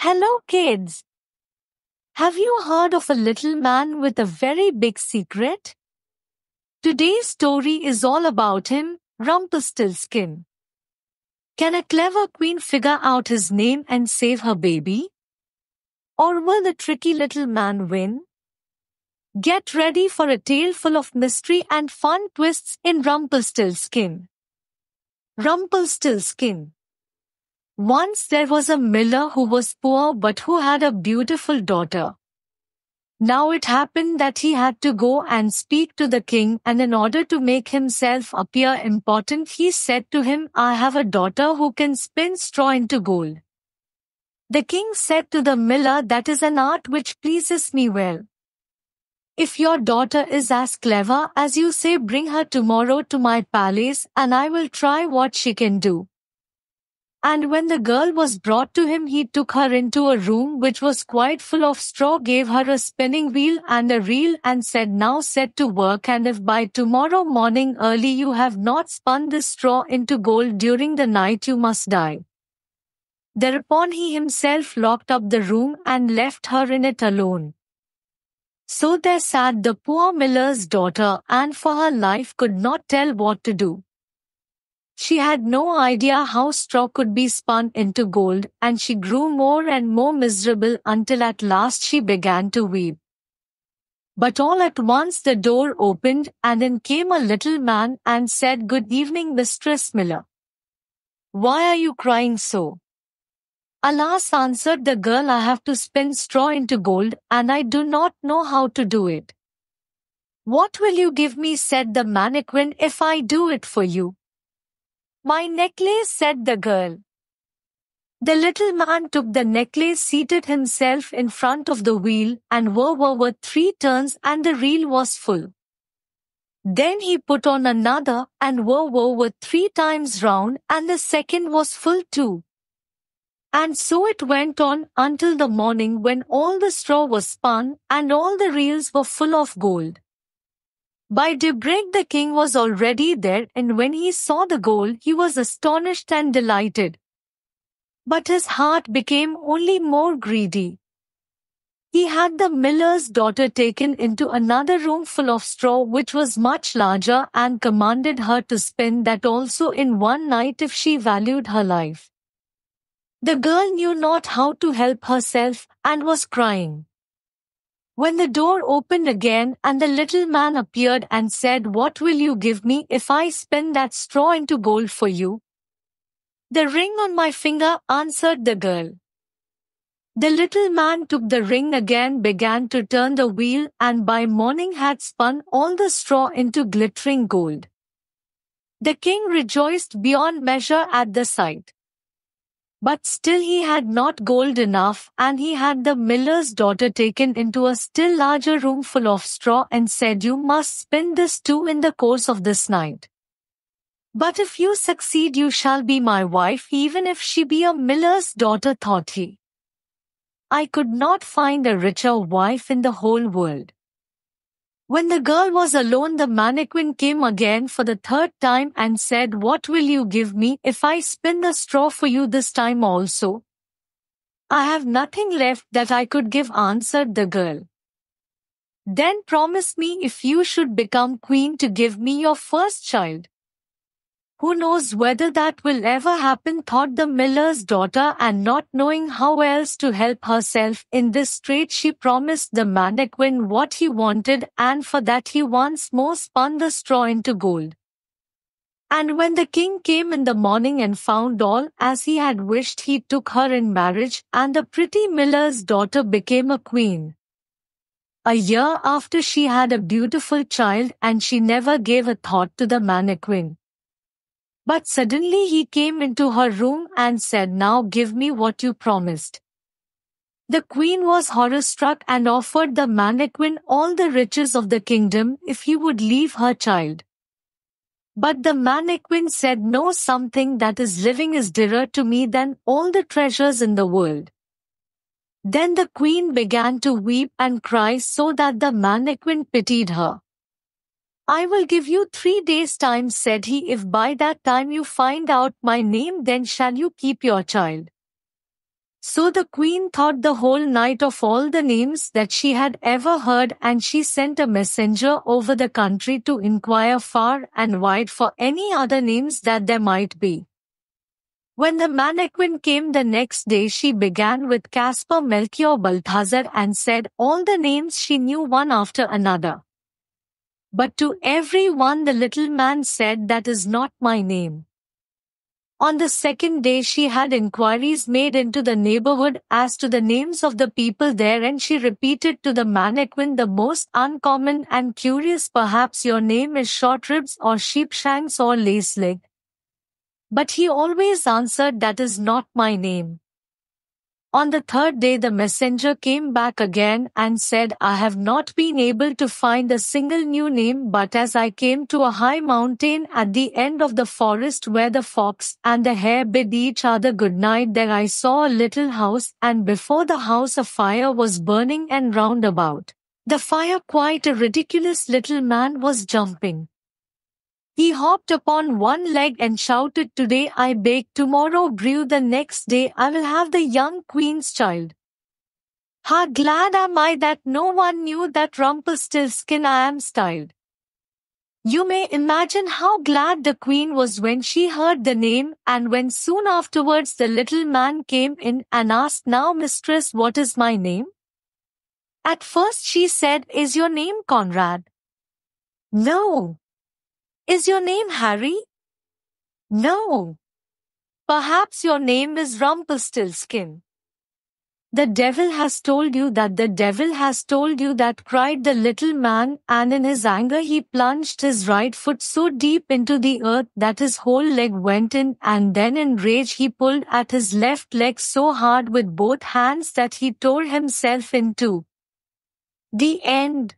Hello, kids. Have you heard of a little man with a very big secret? Today's story is all about him, Rumpelstiltskin. Can a clever queen figure out his name and save her baby? Or will the tricky little man win? Get ready for a tale full of mystery and fun twists in Rumpelstiltskin. Rumpelstiltskin. Once there was a miller who was poor but who had a beautiful daughter. Now it happened that he had to go and speak to the king, and in order to make himself appear important, he said to him, "I have a daughter who can spin straw into gold." The king said to the miller, "That is an art which pleases me well. If your daughter is as clever as you say, bring her tomorrow to my palace, and I will try what she can do." And when the girl was brought to him, he took her into a room which was quite full of straw, gave her a spinning wheel and a reel, and said, "Now set to work, and if by tomorrow morning early you have not spun this straw into gold during the night, you must die." Thereupon he himself locked up the room and left her in it alone. So there sat the poor miller's daughter, and for her life could not tell what to do. She had no idea how straw could be spun into gold, and she grew more and more miserable until at last she began to weep. But all at once the door opened, and in came a little man and said, "Good evening, Mistress Miller. Why are you crying so?" "Alas," answered the girl, "I have to spin straw into gold, and I do not know how to do it." "What will you give me," said the mannequin, "if I do it for you?" "My necklace," said the girl. The little man took the necklace, seated himself in front of the wheel, and whirr 3 turns, and the reel was full. Then he put on another, and whirr 3 times round, and the second was full too. And so it went on until the morning, when all the straw was spun, and all the reels were full of gold. By daybreak the king was already there, and when he saw the gold he was astonished and delighted. But his heart became only more greedy. He had the miller's daughter taken into another room full of straw which was much larger, and commanded her to spin that also in one night if she valued her life. The girl knew not how to help herself, and was crying. When the door opened again, and the little man appeared and said, "What will you give me if I spin that straw into gold for you?" "The ring on my finger," answered the girl. The little man took the ring again, began to turn the wheel, and by morning had spun all the straw into glittering gold. The king rejoiced beyond measure at the sight. But still he had not gold enough, and he had the miller's daughter taken into a still larger room full of straw, and said, "You must spin this too in the course of this night. But if you succeed, you shall be my wife, even if she be a miller's daughter," thought he. "I could not find a richer wife in the whole world." When the girl was alone, the mannequin came again for the 3rd time and said, "What will you give me if I spin the straw for you this time also?" "I have nothing left that I could give," answered the girl. "Then promise me, if you should become queen, to give me your first child." "Who knows whether that will ever happen," thought the miller's daughter, and not knowing how else to help herself in this strait, she promised the mannequin what he wanted, and for that he once more spun the straw into gold. And when the king came in the morning and found all as he had wished, he took her in marriage, and the pretty miller's daughter became a queen. A year after, she had a beautiful child, and she never gave a thought to the mannequin. But suddenly he came into her room and said, "Now give me what you promised." The queen was horror-struck and offered the mannequin all the riches of the kingdom if he would leave her child. But the mannequin said, "No, something that is living is dearer to me than all the treasures in the world." Then the queen began to weep and cry so that the mannequin pitied her. "I will give you 3 days' time," said he. "If by that time you find out my name, then shall you keep your child." So the queen thought the whole night of all the names that she had ever heard, and she sent a messenger over the country to inquire far and wide for any other names that there might be. When the mannequin came the next day, she began with Caspar, Melchior, Balthazar, and said all the names she knew one after another. But to every one the little man said, "That is not my name." On the second day she had inquiries made into the neighborhood as to the names of the people there, and she repeated to the mannequin the most uncommon and curious, "Perhaps your name is Short Ribs or Sheepshanks or Laceleg." But he always answered, "That is not my name." On the third day the messenger came back again and said, "I have not been able to find a single new name, but as I came to a high mountain at the end of the forest where the fox and the hare bid each other good night, there I saw a little house, and before the house a fire was burning, and round about the fire quite a ridiculous little man was jumping. He hopped upon one leg and shouted, 'Today I bake, tomorrow brew, the next day I will have the young queen's child.' How glad am I that no one knew that Rumpelstiltskin I am styled." You may imagine how glad the queen was when she heard the name, and when soon afterwards the little man came in and asked, "Now, mistress, what is my name?" At first she said, "Is your name Conrad?" "No." "Is your name Harry?" "No." "Perhaps your name is Rumpelstiltskin." "The devil has told you that, the devil has told you that," cried the little man, and in his anger he plunged his right foot so deep into the earth that his whole leg went in, and then in rage he pulled at his left leg so hard with both hands that he tore himself in two. The end.